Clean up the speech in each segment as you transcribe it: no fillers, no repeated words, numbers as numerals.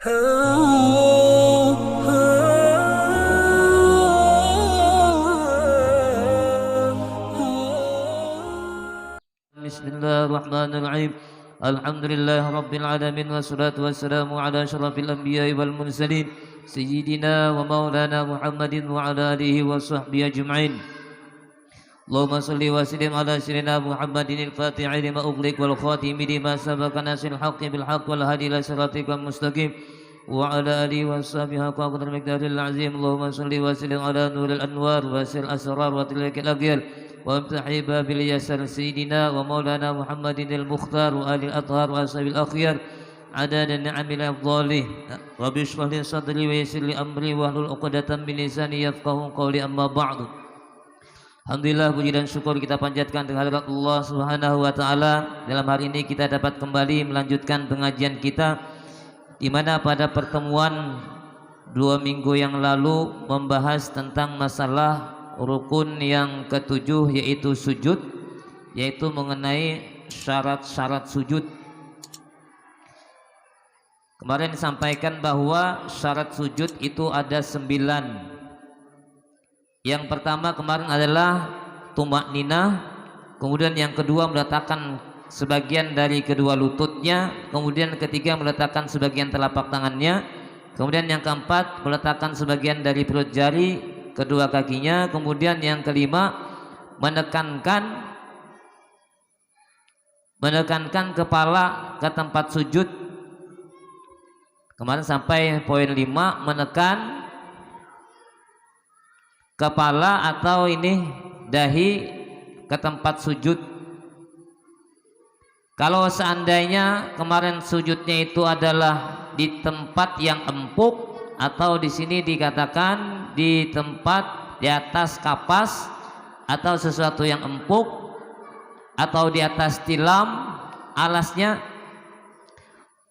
Bismillahirrahmanirrahim. Alhamdulillah Rabbil Alamin. Wassalatu wassalamu ala asyrafil anbiya'i wal mursalin Sayyidina wa maulana Muhammadin wa ala alihi wa sahbihi ajma'in. Allahumma salli wa sallim ala sayyidina Muhammadin al-fatihi lima ughliq wal khatimi lima sabaqa nasil haqqi bil haqq wal hadi ila siratikal mustaqim wa ala alihi wa sahbihi haqqa qadar miqdaril azim. Allahumma salli wa sallim ala nuril anwar wa sil asrar wa tilakil aghyar wa amtahi babil yasar sayyidina wa maulana Muhammadin al-mukhtar wa alil athhar wa ashabil akhyar adada ni'amil afdhalih. Rabbi shrah li sadri wa yassir li amri wa hlul 'uqdatam min lisani yafqahu qawli, amma ba'du. Alhamdulillah, puji dan syukur kita panjatkan kehadirat Allah Subhanahu wa taala. Dalam hari ini kita dapat kembali melanjutkan pengajian kita, di mana pada pertemuan 2 minggu yang lalu membahas tentang masalah rukun yang ketujuh, yaitu sujud, yaitu mengenai syarat-syarat sujud. Kemarin disampaikan bahwa syarat sujud itu ada 9. Yang pertama kemarin adalah tumakninah, kemudian yang kedua meletakkan sebagian dari kedua lututnya, kemudian ketiga meletakkan sebagian telapak tangannya, kemudian yang keempat meletakkan sebagian dari perut jari kedua kakinya, kemudian yang kelima menekankan kepala ke tempat sujud. Kemarin sampai poin 5, menekan kepala atau ini dahi ke tempat sujud. Kalau seandainya kemarin sujudnya itu adalah di tempat yang empuk, atau di sini dikatakan di tempat di atas kapas atau sesuatu yang empuk, atau di atas tilam alasnya,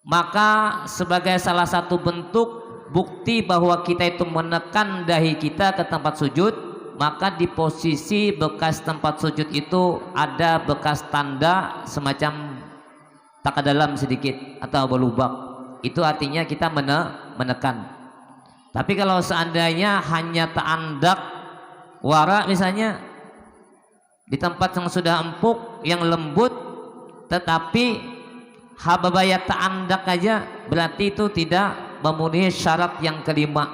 maka sebagai salah satu bentuk bukti bahwa kita itu menekan dahi kita ke tempat sujud, maka di posisi bekas tempat sujud itu ada bekas tanda semacam tak dalam sedikit atau berlubang. Itu artinya kita menekan. Tapi kalau seandainya hanya ta'andak wara misalnya, di tempat yang sudah empuk, yang lembut, tetapi hababaya ta'andak aja, berarti itu tidak memenuhi syarat yang kelima.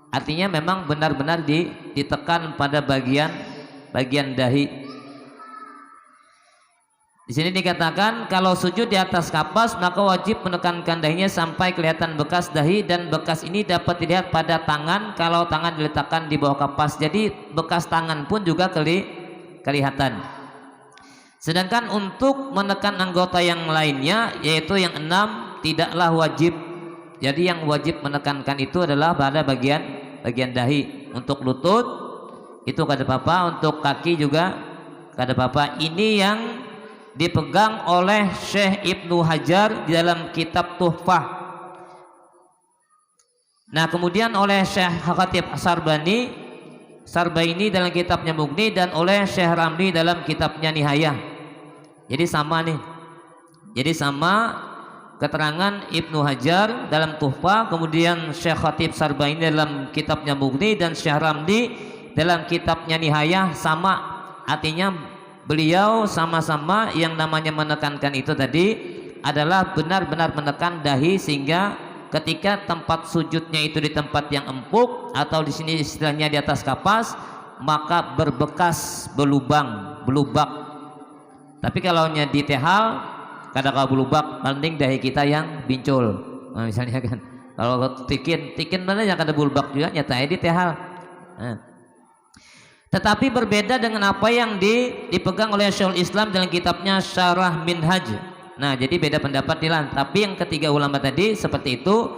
Artinya memang benar-benar ditekan pada bagian dahi. Di sini dikatakan kalau sujud di atas kapas maka wajib menekankan dahinya sampai kelihatan bekas dahi, dan bekas ini dapat dilihat pada tangan kalau tangan diletakkan di bawah kapas. Jadi bekas tangan pun juga kelihatan. Sedangkan untuk menekan anggota yang lainnya, yaitu yang 6, tidaklah wajib. Jadi yang wajib menekankan itu adalah pada bagian dahi. Untuk lutut itu kada apa-apa, untuk kaki juga kada apa-apa. Ini yang dipegang oleh Syekh Ibnu Hajar di dalam kitab Tuhfah. Nah, kemudian oleh Syekh Khatib Sarbaini dalam kitabnya Mughni, dan oleh Syekh Ramli dalam kitabnya Nihayah. Jadi sama nih. Jadi sama keterangan Ibnu Hajar dalam Tuhfah, kemudian Syekh Khatib Sarbaini dalam kitabnya Mughni, dan Syekh Ramli dalam kitabnya Nihayah sama. Artinya beliau sama-sama yang namanya menekankan itu tadi adalah benar-benar menekan dahi, sehingga ketika tempat sujudnya itu di tempat yang empuk, atau di sini istilahnya di atas kapas, maka berbekas belubak. Tapi kalau nya di tehal kada ka belubak, paling dahi kita yang bincul. Nah, misalnya kan kalau tikin mana yang kada bulbak juga nyata di tehal. Nah. Tetapi berbeda dengan apa yang dipegang oleh Syekhul Islam dalam kitabnya Syarah Minhaj. Nah, jadi beda pendapat dilan. Tapi yang ketiga ulama tadi seperti itu.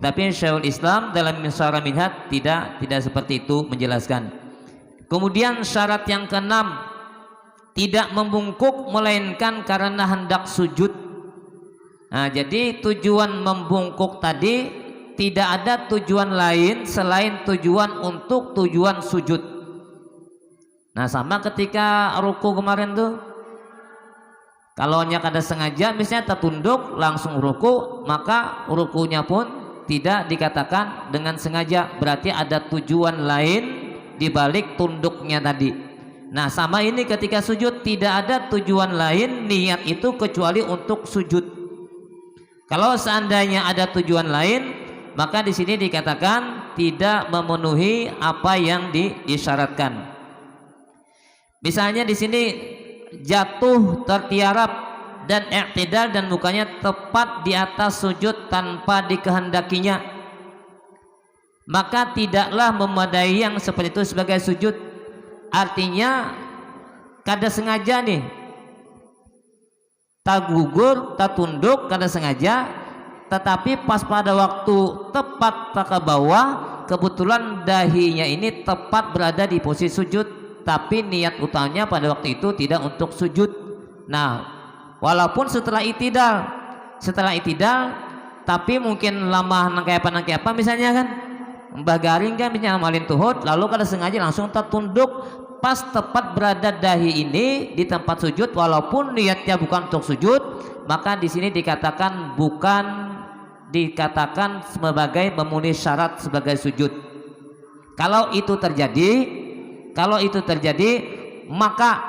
Tapi Syekhul Islam dalam Syarah Minhaj tidak seperti itu menjelaskan. Kemudian syarat yang keenam, tidak membungkuk melainkan karena hendak sujud. Nah, jadi tujuan membungkuk tadi tidak ada tujuan lain selain tujuan untuk tujuan sujud. Nah, sama ketika ruku kemarin tuh, Kalau nya kada sengaja misalnya tertunduk langsung ruku, maka rukunya pun tidak dikatakan dengan sengaja, berarti ada tujuan lain di balik tunduknya tadi. Nah, sama ini ketika sujud tidak ada tujuan lain niat itu kecuali untuk sujud. Kalau seandainya ada tujuan lain, maka di sini dikatakan tidak memenuhi apa yang disyaratkan. Misalnya di sini jatuh tertiarap dan i'tidal dan mukanya tepat di atas sujud tanpa dikehendakinya, maka tidaklah memadai yang seperti itu sebagai sujud. Artinya kada sengaja nih, tak gugur, tak tunduk, kada sengaja, tetapi pas pada waktu tepat tak ke bawah, kebetulan dahinya ini tepat berada di posisi sujud, tapi niat utamanya pada waktu itu tidak untuk sujud. Nah, walaupun setelah itidal, tapi mungkin lama nangkai apa misalnya kan, mbah garing kan misalnya malin tuhut, lalu kada sengaja langsung tertunduk pas tepat berada dahi ini di tempat sujud, walaupun niatnya bukan untuk sujud, maka di sini dikatakan bukan dikatakan sebagai memenuhi syarat sebagai sujud. Kalau itu terjadi, maka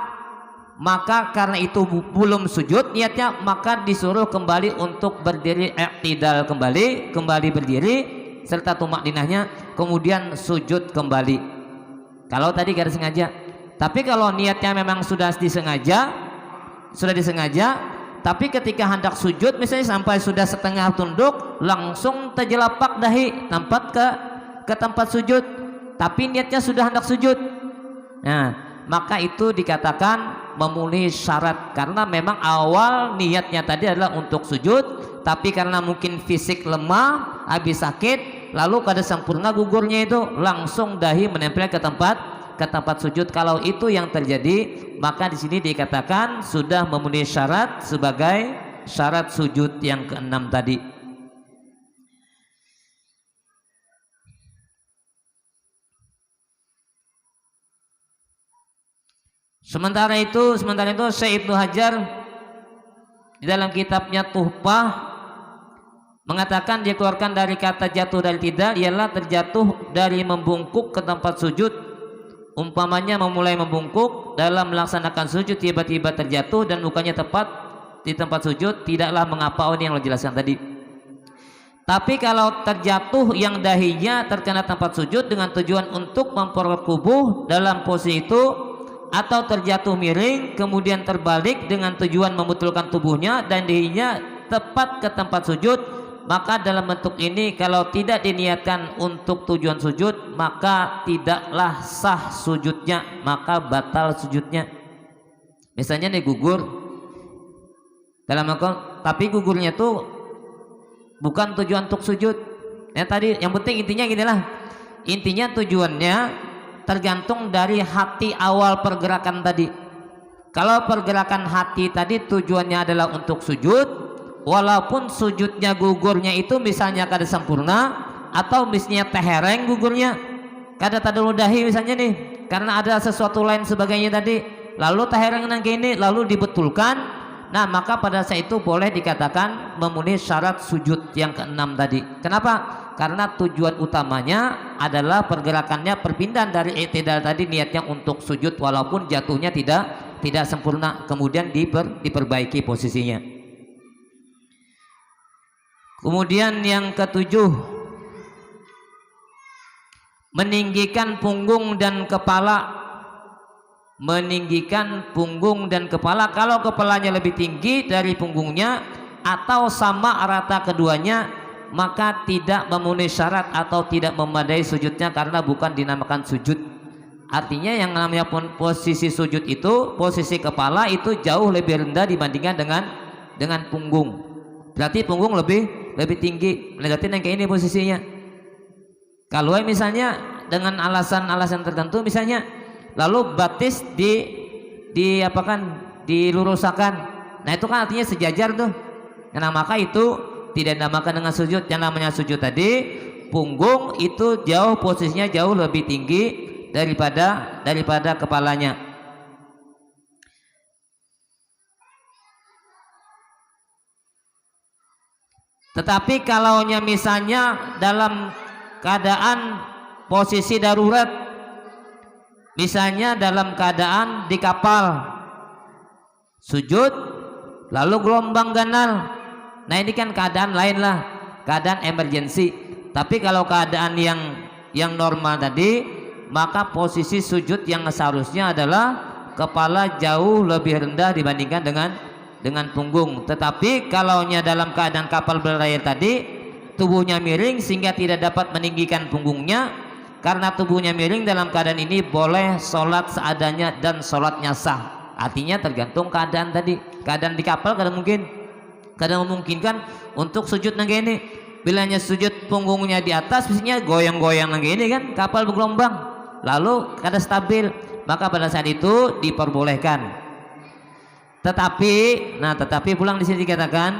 karena itu belum sujud niatnya, maka disuruh kembali untuk berdiri i'tidal, kembali berdiri serta tumakninahnya, kemudian sujud kembali. Kalau tadi kada sengaja. Tapi kalau niatnya memang sudah disengaja, tapi ketika hendak sujud misalnya sampai sudah setengah tunduk, langsung terjelapak dahi tempat ke tempat sujud, tapi niatnya sudah hendak sujud. Nah, maka itu dikatakan memenuhi syarat, karena memang awal niatnya tadi adalah untuk sujud, tapi karena mungkin fisik lemah, habis sakit, lalu kada sempurna gugurnya itu, langsung dahi menempel ke tempat sujud. Kalau itu yang terjadi, maka di sini dikatakan sudah memenuhi syarat sebagai syarat sujud yang keenam tadi. Sementara itu Syekh Ibnu Hajar di dalam kitabnya Tuhfah mengatakan dia keluarkan dari kata jatuh dari tidak ialah terjatuh dari membungkuk ke tempat sujud. Umpamanya memulai membungkuk dalam melaksanakan sujud, tiba-tiba terjatuh dan mukanya tepat di tempat sujud, tidaklah mengapa. Ini yang lo jelaskan tadi. Tapi kalau terjatuh yang dahinya terkena tempat sujud dengan tujuan untuk memperkuat tubuh dalam posisi itu, atau terjatuh miring kemudian terbalik dengan tujuan membetulkan tubuhnya dan dahinya tepat ke tempat sujud, maka dalam bentuk ini kalau tidak diniatkan untuk tujuan sujud, maka tidaklah sah sujudnya, maka batal sujudnya. Misalnya nih gugur dalam makom, tapi gugurnya tuh bukan tujuan untuk sujud. Tadi yang penting intinya ginilah, intinya tujuannya tergantung dari hati awal pergerakan tadi. Kalau pergerakan hati tadi tujuannya adalah untuk sujud, walaupun sujudnya gugurnya itu misalnya kada sempurna, atau misalnya tehereng gugurnya, kada tadulu dahi misalnya nih, karena ada sesuatu lain sebagainya tadi, lalu tehereng nang ini lalu dibetulkan, nah maka pada saat itu boleh dikatakan memenuhi syarat sujud yang keenam tadi. Kenapa? Karena tujuan utamanya adalah pergerakannya perpindahan dari i'tidal tadi, niatnya untuk sujud walaupun jatuhnya tidak sempurna, kemudian diperbaiki posisinya. Kemudian yang ketujuh, meninggikan punggung dan kepala. Meninggikan punggung dan kepala, kalau kepalanya lebih tinggi dari punggungnya atau sama rata keduanya, maka tidak memenuhi syarat atau tidak memadai sujudnya karena bukan dinamakan sujud. Artinya yang namanya posisi sujud itu, posisi kepala itu jauh lebih rendah dibandingkan dengan punggung. Berarti punggung lebih tinggi. Berarti yang kayak ini posisinya. Kalau misalnya dengan alasan-alasan tertentu misalnya, lalu batis diluruskan, nah itu kan artinya sejajar tuh. Nah maka itu tidak dinamakan dengan sujud. Yang namanya sujud tadi, punggung itu posisinya jauh lebih tinggi daripada kepalanya. Tetapi kalaunya misalnya dalam keadaan posisi darurat, misalnya dalam keadaan di kapal sujud lalu gelombang ganal, nah ini kan keadaan lain lah, keadaan emergensi. Tapi kalau keadaan yang normal tadi, maka posisi sujud yang seharusnya adalah kepala jauh lebih rendah dibandingkan dengan punggung. Tetapi kalaunya dalam keadaan kapal berlayar tadi, tubuhnya miring sehingga tidak dapat meninggikan punggungnya. Karena tubuhnya miring dalam keadaan ini boleh sholat seadanya dan sholatnya sah. Artinya tergantung keadaan tadi. Keadaan di kapal kadang memungkinkan untuk sujud begini. Bilanya sujud punggungnya di atas, biasanya goyang-goyang begini kan, kapal bergelombang. Lalu kada stabil, maka pada saat itu diperbolehkan. Tetapi pulang di sini dikatakan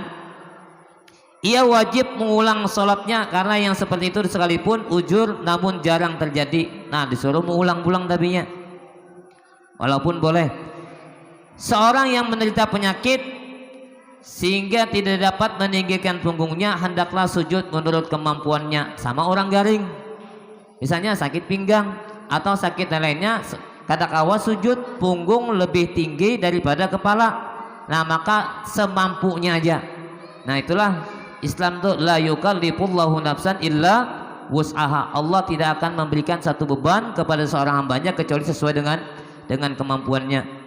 ia wajib mengulang sholatnya, karena yang seperti itu sekalipun ujur namun jarang terjadi. Nah, disuruh mengulang-ulang tabinya, walaupun boleh. Seorang yang menderita penyakit sehingga tidak dapat meninggikan punggungnya, hendaklah sujud menurut kemampuannya. Sama orang garing, misalnya sakit pinggang atau sakit lainnya, kadakawa sujud punggung lebih tinggi daripada kepala. Nah, maka semampunya aja. Nah, itulah Islam tuh, la yukallifullahu nafsan illa wus'aha. Allah tidak akan memberikan satu beban kepada seorang hambanya kecuali sesuai dengan kemampuannya.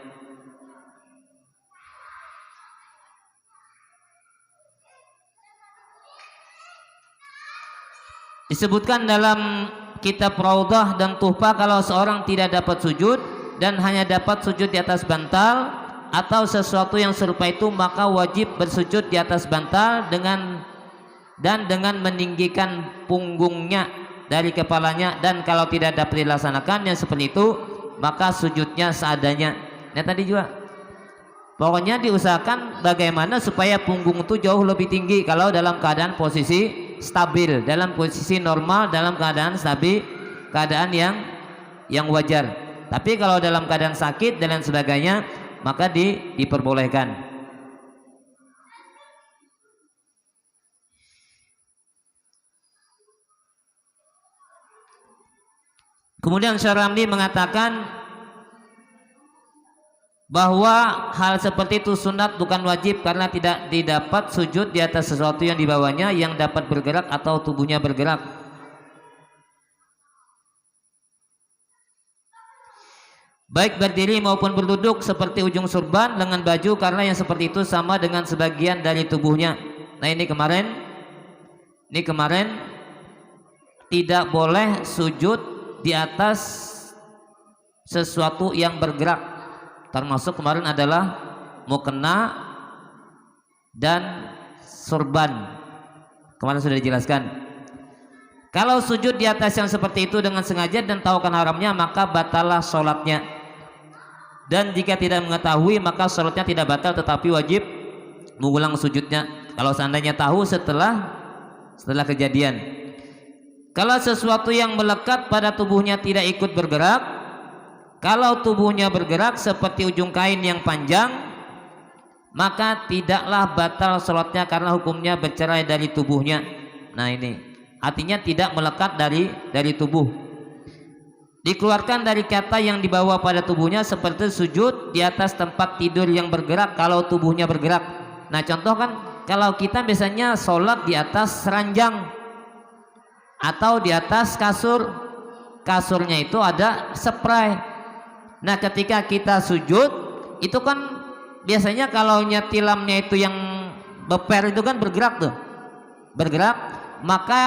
Disebutkan dalam kitab Raudhah dan Tuhfah, kalau seorang tidak dapat sujud dan hanya dapat sujud di atas bantal atau sesuatu yang serupa itu, maka wajib bersujud di atas bantal dengan meninggikan punggungnya dari kepalanya. Dan kalau tidak dapat dilaksanakan yang seperti itu, maka sujudnya seadanya. Nah, tadi juga pokoknya diusahakan bagaimana supaya punggung itu jauh lebih tinggi kalau dalam keadaan posisi stabil, dalam posisi normal, dalam keadaan stabil, keadaan yang wajar. Tapi kalau dalam keadaan sakit dan lain sebagainya, maka diperbolehkan. Kemudian Syekh Ramli mengatakan bahwa hal seperti itu sunat bukan wajib, karena tidak didapat sujud di atas sesuatu yang dibawanya yang dapat bergerak atau tubuhnya bergerak. Baik berdiri maupun berduduk seperti ujung surban, lengan baju, karena yang seperti itu sama dengan sebagian dari tubuhnya. Nah, ini kemarin tidak boleh sujud di atas sesuatu yang bergerak. Termasuk kemarin adalah mukena dan surban. Kemarin sudah dijelaskan. Kalau sujud di atas yang seperti itu dengan sengaja dan tahu kan haramnya, maka batalah sholatnya. Dan jika tidak mengetahui, maka sholatnya tidak batal, tetapi wajib mengulang sujudnya. Kalau seandainya tahu setelah kejadian. Kalau sesuatu yang melekat pada tubuhnya tidak ikut bergerak, kalau tubuhnya bergerak seperti ujung kain yang panjang, maka tidaklah batal sholatnya karena hukumnya bercerai dari tubuhnya. Nah, ini artinya tidak melekat dari tubuh, dikeluarkan dari kata yang dibawa pada tubuhnya, seperti sujud di atas tempat tidur yang bergerak kalau tubuhnya bergerak. Nah, contoh kan kalau kita biasanya sholat di atas ranjang atau di atas kasur, kasurnya itu ada spray. Nah, ketika kita sujud itu kan biasanya kalau tilamnya itu yang beper itu kan bergerak, maka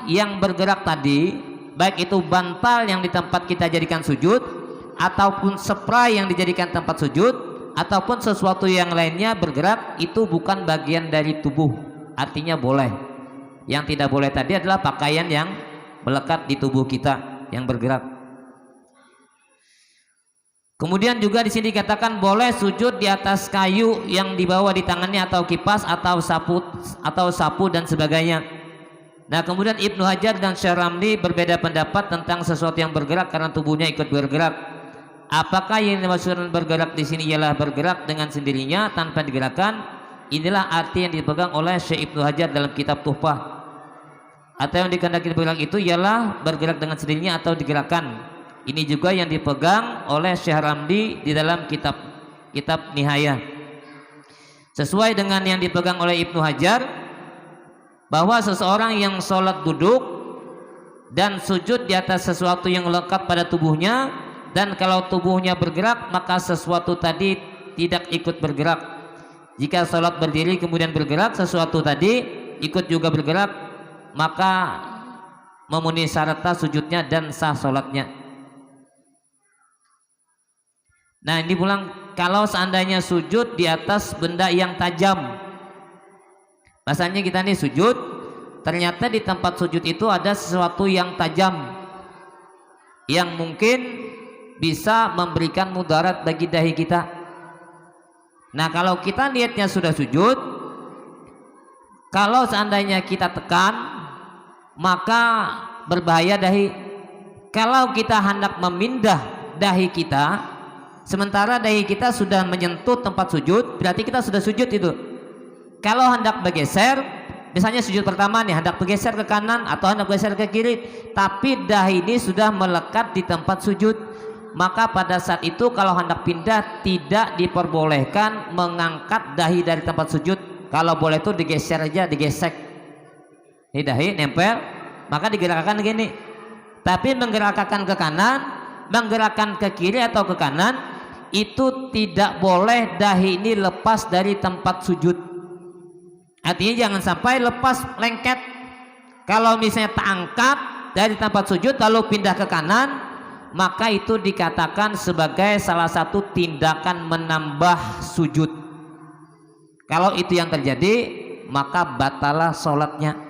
yang bergerak tadi, baik itu bantal yang di tempat kita jadikan sujud, ataupun spray yang dijadikan tempat sujud, ataupun sesuatu yang lainnya bergerak, itu bukan bagian dari tubuh, artinya boleh. Yang tidak boleh tadi adalah pakaian yang melekat di tubuh kita yang bergerak. Kemudian juga di sini dikatakan boleh sujud di atas kayu yang dibawa di tangannya, atau kipas, atau sapu dan sebagainya. Nah, kemudian Ibnu Hajar dan Syekh Ramli berbeda pendapat tentang sesuatu yang bergerak karena tubuhnya ikut bergerak. Apakah yang dimaksud bergerak di sini ialah bergerak dengan sendirinya tanpa digerakkan, Inilah arti yang dipegang oleh Syekh Ibnu Hajar dalam kitab Tuhfah. Atau yang dikehendaki bergerak itu ialah bergerak dengan sendirinya atau digerakkan. Ini juga yang dipegang oleh Syekh Ramli di dalam kitab Nihayah. Sesuai dengan yang dipegang oleh Ibnu Hajar, bahwa seseorang yang sholat duduk dan sujud di atas sesuatu yang lekat pada tubuhnya, dan kalau tubuhnya bergerak maka sesuatu tadi tidak ikut bergerak. Jika sholat berdiri kemudian bergerak, sesuatu tadi ikut juga bergerak, maka memenuhi syarat sujudnya dan sah sholatnya. Nah, ini pulang kalau seandainya sujud di atas benda yang tajam. Bahasanya kita nih sujud, ternyata di tempat sujud itu ada sesuatu yang tajam yang mungkin bisa memberikan mudarat bagi dahi kita. Nah, kalau kita niatnya sudah sujud, kalau seandainya kita tekan, maka berbahaya dahi. Kalau kita hendak memindah dahi kita, sementara dahi kita sudah menyentuh tempat sujud, berarti kita sudah sujud itu. Kalau hendak bergeser, misalnya sujud pertama nih, hendak bergeser ke kanan atau hendak bergeser ke kiri, tapi dahi ini sudah melekat di tempat sujud, maka pada saat itu kalau hendak pindah tidak diperbolehkan mengangkat dahi dari tempat sujud. Kalau boleh itu digeser aja, digesek. Ini dahi nempel, maka digerakkan gini. Tapi menggerakkan ke kanan, menggerakkan ke kiri atau ke kanan, itu tidak boleh dahi ini lepas dari tempat sujud. Artinya jangan sampai lepas lengket. Kalau misalnya terangkat dari tempat sujud lalu pindah ke kanan, maka itu dikatakan sebagai salah satu tindakan menambah sujud. Kalau itu yang terjadi, maka batalah sholatnya.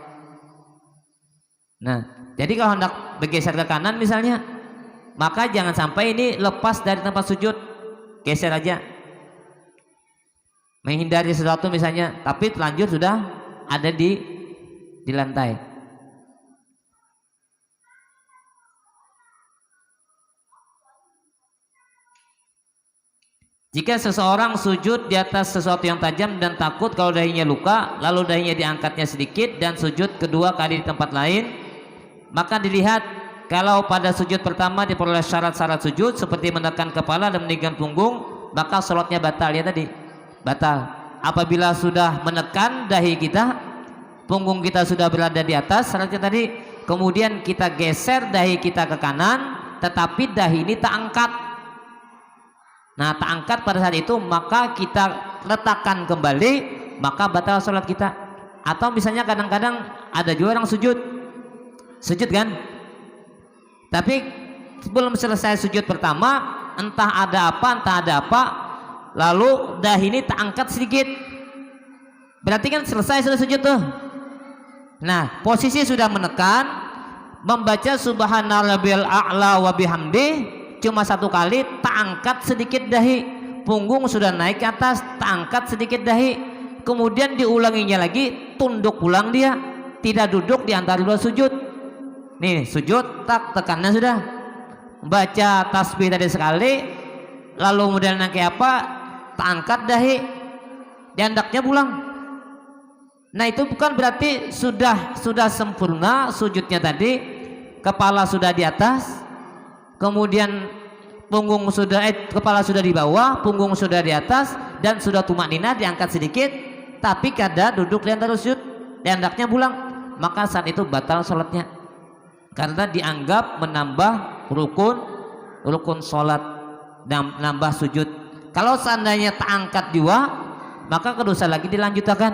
Nah, jadi kalau hendak bergeser ke kanan misalnya, maka jangan sampai ini lepas dari tempat sujud, geser aja, menghindari sesuatu misalnya, tapi terlanjur sudah ada di lantai. Jika seseorang sujud di atas sesuatu yang tajam dan takut kalau dahinya luka, lalu dahinya diangkatnya sedikit dan sujud kedua kali di tempat lain, maka dilihat kalau pada sujud pertama diperoleh syarat-syarat sujud seperti menekan kepala dan meninggikan punggung, maka sholatnya batal. Ya tadi batal apabila sudah menekan dahi kita, punggung kita sudah berada di atas syaratnya tadi, kemudian kita geser dahi kita ke kanan, tetapi dahi ini tak angkat. Nah, tak angkat pada saat itu, maka kita letakkan kembali, maka batal sholat kita. Atau misalnya kadang-kadang ada juga orang sujud kan, tapi sebelum selesai sujud pertama, entah ada apa, lalu dahi ini tak angkat sedikit, berarti kan selesai sudah sujud tuh. Nah, posisi sudah menekan, membaca subhanallahil a'la wa bihamdi cuma satu kali, tak angkat sedikit dahi, punggung sudah naik ke atas, tak angkat sedikit dahi, kemudian diulanginya lagi, tunduk pulang dia, tidak duduk di antara dua sujud. Nih sujud, tak tekannya sudah, baca tasbih tadi sekali, lalu kemudian nangke apa, tak angkat dahi, diandaknya pulang. Nah, itu bukan berarti sudah sempurna sujudnya tadi, kepala sudah di atas, kemudian punggung sudah kepala sudah di bawah, punggung sudah di atas, dan sudah tumakninah diangkat sedikit, tapi kada duduk di antara sujud, diandaknya pulang, maka saat itu batal sholatnya karena dianggap menambah rukun sholat dan menambah sujud. Kalau seandainya tak angkat dua, maka kedosa lagi dilanjutkan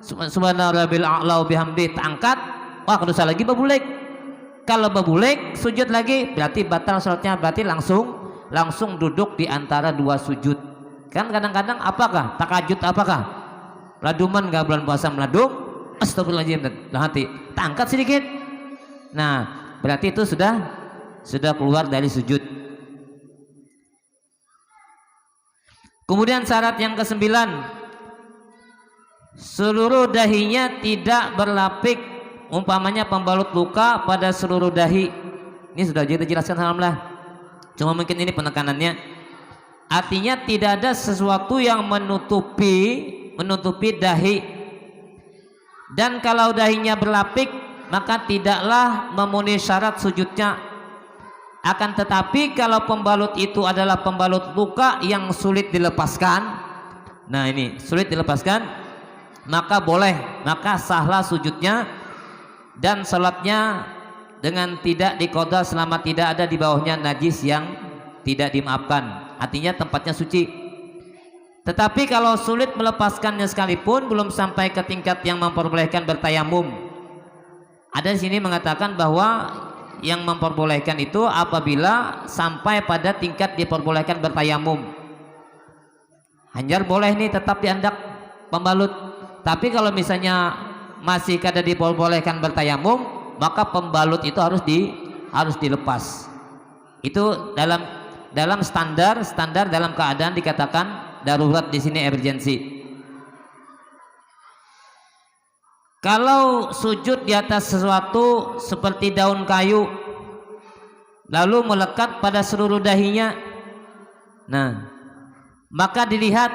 subhanallahil a'la bihamdi, tak angkat, wah kedosa lagi babulek. Kalau babulek sujud lagi berarti batal sholatnya, berarti langsung duduk di antara dua sujud. Kan kadang-kadang apakah takajud, apakah laduman nggak bulan puasa meladung, astagfirullahaladzim, hati tak angkat sedikit, nah berarti itu sudah keluar dari sujud. Kemudian syarat yang ke-9, seluruh dahinya tidak berlapik, umpamanya pembalut luka pada seluruh dahi. Ini sudah kita jelaskan, alhamdulillah, cuma mungkin ini penekanannya, artinya tidak ada sesuatu yang menutupi menutupi dahi. Dan kalau dahinya berlapik maka tidaklah memenuhi syarat sujudnya. Akan tetapi kalau pembalut itu adalah pembalut luka yang sulit dilepaskan, nah ini sulit dilepaskan, maka boleh, maka sahlah sujudnya dan salatnya dengan tidak diqadha selama tidak ada di bawahnya najis yang tidak dimaafkan, artinya tempatnya suci. Tetapi kalau sulit melepaskannya sekalipun, belum sampai ke tingkat yang memperbolehkan bertayamum. Ada di sini mengatakan bahwa yang memperbolehkan itu apabila sampai pada tingkat diperbolehkan bertayamum. Hanjar boleh nih tetap diandak pembalut. Tapi kalau misalnya masih kada diperbolehkan bertayamum, maka pembalut itu harus dilepas. Itu dalam standar dalam keadaan dikatakan darurat, di sini emergency. Kalau sujud di atas sesuatu seperti daun kayu lalu melekat pada seluruh dahinya, nah maka dilihat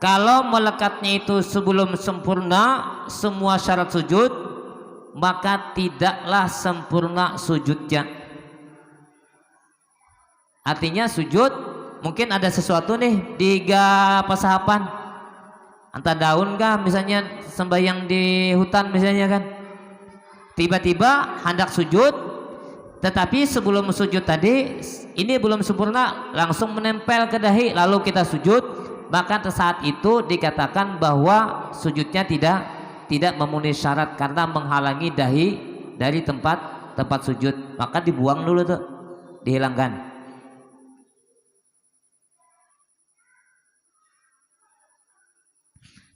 kalau melekatnya itu sebelum sempurna semua syarat sujud, maka tidaklah sempurna sujudnya. Artinya sujud mungkin ada sesuatu nih di pasahapan, entah daun kah misalnya, sembahyang di hutan misalnya kan, tiba-tiba hendak sujud, tetapi sebelum sujud tadi ini belum sempurna, langsung menempel ke dahi lalu kita sujud, maka saat itu dikatakan bahwa sujudnya tidak memenuhi syarat karena menghalangi dahi dari tempat sujud, maka dibuang dulu tuh, dihilangkan.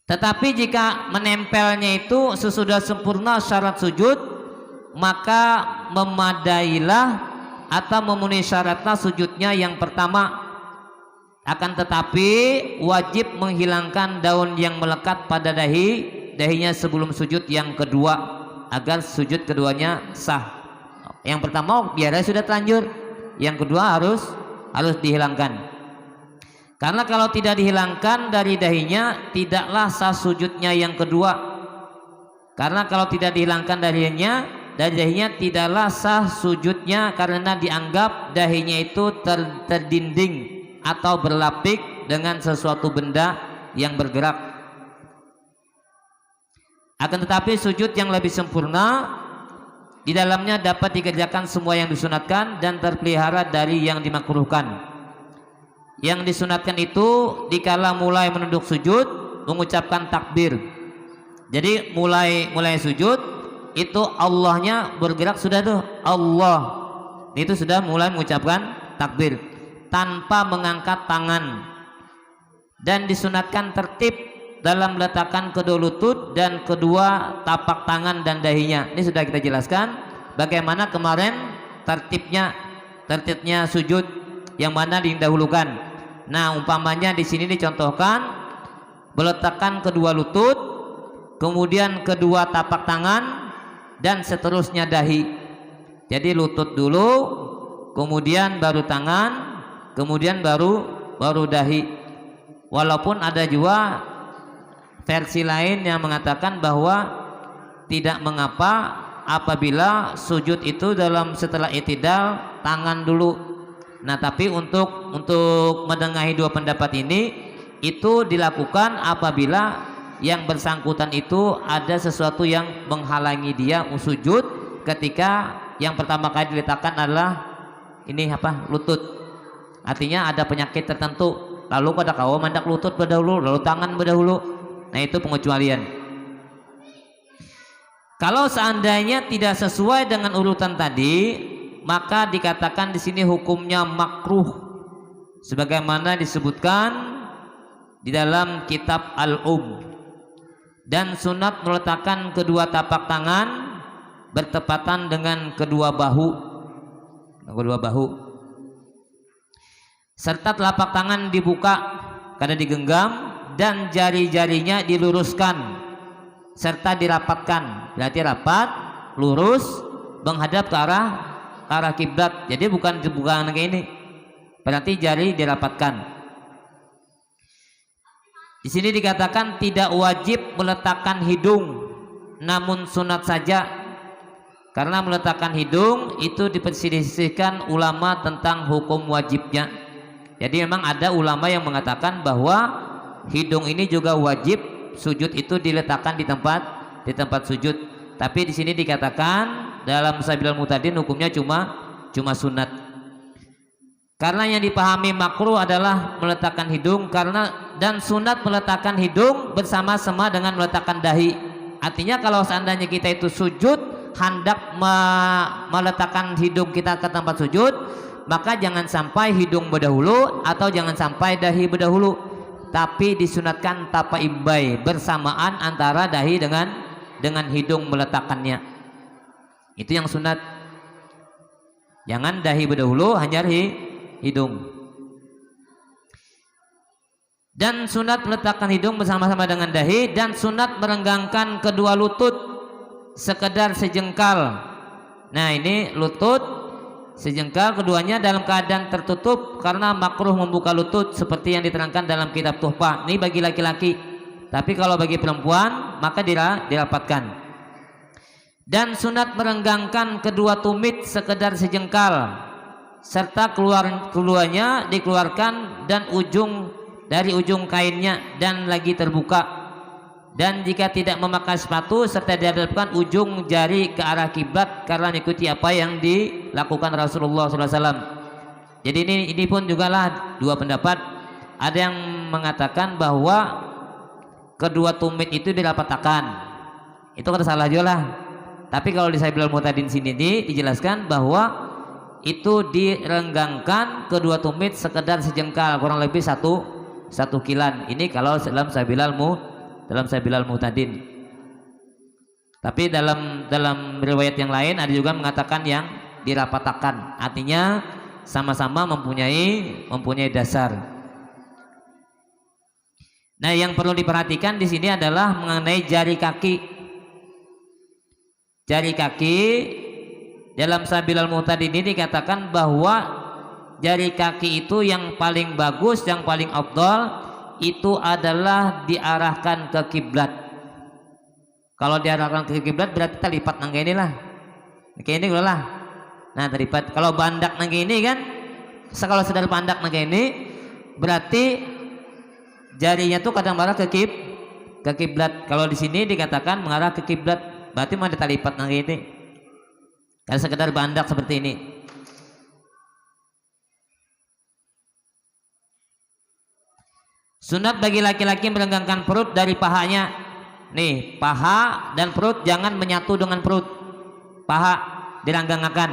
Tetapi jika menempelnya itu sesudah sempurna syarat sujud, maka memadailah atau memenuhi syaratnya sujudnya yang pertama. Akan tetapi wajib menghilangkan daun yang melekat pada dahinya sebelum sujud yang kedua, agar sujud keduanya sah. Yang pertama biarnya sudah terlanjur, yang kedua harus dihilangkan. Karena kalau tidak dihilangkan dari dahinya, tidaklah sah sujudnya yang kedua. Karena kalau tidak dihilangkan dari dahinya, tidaklah sah sujudnya karena dianggap dahinya itu terdinding atau berlapik dengan sesuatu benda yang bergerak. Akan tetapi sujud yang lebih sempurna, di dalamnya dapat dikerjakan semua yang disunatkan dan terpelihara dari yang dimakruhkan. Yang disunatkan itu dikala mulai menunduk sujud mengucapkan takbir. Jadi mulai sujud itu Allahnya bergerak sudah tuh, Allah itu sudah mulai mengucapkan takbir tanpa mengangkat tangan, dan disunatkan tertib dalam meletakkan kedua lutut dan kedua tapak tangan dan dahinya. Ini sudah kita jelaskan bagaimana kemarin tertibnya sujud yang mana didahulukan. Nah, umpamanya di sini dicontohkan meletakkan kedua lutut, kemudian kedua tapak tangan, dan seterusnya dahi. Jadi lutut dulu, kemudian baru tangan, kemudian baru dahi. Walaupun ada juga versi lain yang mengatakan bahwa tidak mengapa apabila sujud itu setelah i'tidal tangan dulu. Nah, tapi untuk menengahi dua pendapat ini, itu dilakukan apabila yang bersangkutan itu ada sesuatu yang menghalangi dia sujud ketika yang pertama kali diletakkan adalah lutut. Artinya ada penyakit tertentu, lalu pada kau mandak lutut berdahulu, lalu tangan berdahulu. Nah, itu pengecualian. Kalau seandainya tidak sesuai dengan urutan tadi, maka dikatakan di sini hukumnya makruh, sebagaimana disebutkan di dalam kitab Al-Um. Dan sunat meletakkan kedua tapak tangan bertepatan dengan kedua bahu, serta telapak tangan dibuka karena digenggam, dan jari-jarinya diluruskan serta dirapatkan. Berarti rapat, lurus, menghadap ke arah kiblat. Jadi bukan kayak ini, berarti jari dirapatkan. Di sini dikatakan tidak wajib meletakkan hidung, namun sunat saja. Karena meletakkan hidung itu diperselisihkan ulama tentang hukum wajibnya. Jadi memang ada ulama yang mengatakan bahwa hidung ini juga wajib sujud itu diletakkan di tempat sujud. Tapi di sini dikatakan dalam Sabilul Mu'tadin hukumnya cuma sunat. Karena yang dipahami makruh adalah meletakkan hidung, karena dan sunat meletakkan hidung bersama-sama dengan meletakkan dahi. Artinya kalau seandainya kita itu sujud hendak meletakkan hidung kita ke tempat sujud, maka jangan sampai hidung berdahulu atau jangan sampai dahi berdahulu, tapi disunatkan tapaimbai, bersamaan antara dahi dengan hidung meletakkannya. Itu yang sunat. Jangan dahi berdahulu, hanya hidung. Dan sunat meletakkan hidung bersama-sama dengan dahi, dan sunat merenggangkan kedua lutut sekedar sejengkal. Nah, ini lutut sejengkal keduanya dalam keadaan tertutup, karena makruh membuka lutut seperti yang diterangkan dalam kitab Tuhfah. Ini bagi laki-laki, tapi kalau bagi perempuan maka dirapatkan. Dan sunat merenggangkan kedua tumit sekedar sejengkal, serta keluarnya dikeluarkan dan dari ujung kainnya dan lagi terbuka. Dan jika tidak memakai sepatu, serta dihadapkan ujung jari ke arah kiblat karena mengikuti apa yang dilakukan Rasulullah SAW. Jadi ini pun juga lah dua pendapat. Ada yang mengatakan bahwa kedua tumit itu dirapatakan, itu kata salah juga lah. Tapi kalau di Sabilul Mu'tadin sini dijelaskan bahwa itu direnggangkan kedua tumit sekedar sejengkal, kurang lebih satu kilan. Ini kalau dalam Sabilul Mu'tadin. Tapi dalam riwayat yang lain ada juga mengatakan yang dirapatakan, artinya sama-sama mempunyai dasar. Nah, yang perlu diperhatikan di sini adalah mengenai jari kaki. Jari kaki dalam Sabilul Mu'tadin ini dikatakan bahwa jari kaki itu yang paling bagus, yang paling afdal itu adalah diarahkan ke kiblat. Kalau diarahkan ke kiblat berarti terlipat nangga inilah. Kayak ini lah. Nah, terlipat. Kalau bandak nangga ini kan, kalau sedar bandak nangga ini berarti jarinya tuh kadang mengarah ke kiblat. Kalau di sini dikatakan mengarah ke kiblat, berarti mau ditalipat nangga ini. Kalau sekedar bandak seperti ini. Sunat bagi laki-laki merenggangkan perut dari pahanya. Nih, paha dan perut jangan menyatu dengan perut. Paha direnggangkan.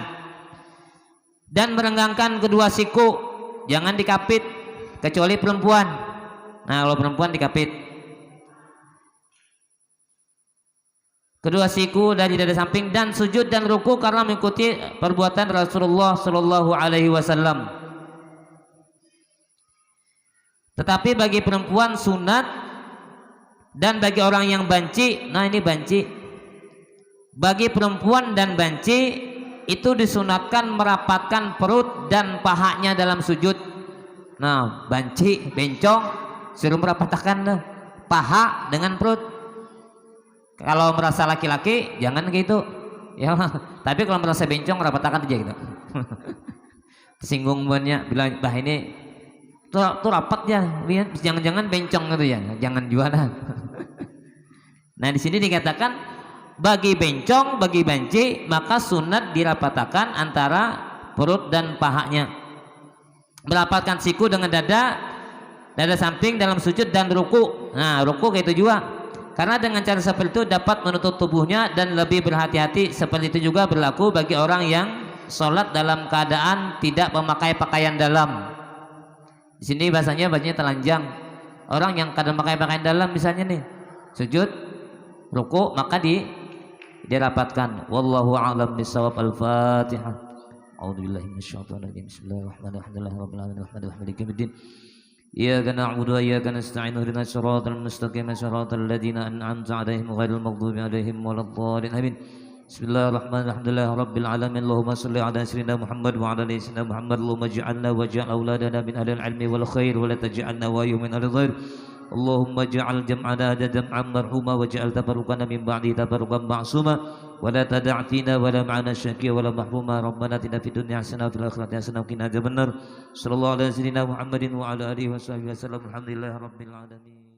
Dan merenggangkan kedua siku, jangan dikapit kecuali perempuan. Nah, kalau perempuan dikapit. Kedua siku dari dada samping, dan sujud dan ruku karena mengikuti perbuatan Rasulullah Shallallahu Alaihi Wasallam. Tetapi bagi perempuan sunat, dan bagi orang yang banci, nah ini banci, bagi perempuan dan banci itu disunatkan merapatkan perut dan pahanya dalam sujud. Nah, banci, bencong, suruh merapatkan paha dengan perut. Kalau merasa laki-laki jangan gitu ya, tapi kalau merasa bencong rapatakan aja gitu. Singgung banyak bilang, bah ini tuh rapat ya, lihat jangan-jangan bencong gitu ya, jangan jualan. Nah, di sini dikatakan bagi bencong, bagi banci maka sunat dirapatakan antara perut dan pahanya. Merapatkan siku dengan dada samping dalam sujud dan ruku. Nah, ruku kayak itu juga. Karena dengan cara seperti itu dapat menutup tubuhnya dan lebih berhati-hati. Seperti itu juga berlaku bagi orang yang sholat dalam keadaan tidak memakai pakaian dalam. Di sini bahasanya telanjang. Orang yang kadang memakai pakaian dalam misalnya nih sujud, ruku, maka dirapatkan. Wallahu a'lam bishawab. Al-Fatihah. A'udzubillahi minasyaitonir rajim. Bismillahirrahmanirrahim. Iyyaka na'budu wa iyyaka nasta'in ihdinas siratal mustaqim siratal ladzina an'amta 'alaihim ghairil maghdubi 'alaihim waladdallin. Amin. Bismillahirrahmanirrahim. Alhamdulillahirabbil alamin. Allahumma shalli 'ala sayyidina Muhammad wa 'ala ali sayyidina Muhammad. Allahumma ij'alna wa ij'al auladana min ahlil ilmi wal khair wa la taj'alna wa min ahlil dhair. Allahumma ja'al jam'ana hada jam'an marhuma wa ja'al tafarruqana min ba'di tafarruqan ma'suma wa la tada' fina wa la ma'ana syaqiyya wa la mahruma. Rabbana atina fid dunya hasanah wa fil akhirati hasanah wa qina adzabannar. Sallallahu alaihi wasallam Muhammadin wa ala alihi wa sahbihi wasallam. Alhamdulillahirabbil alamin.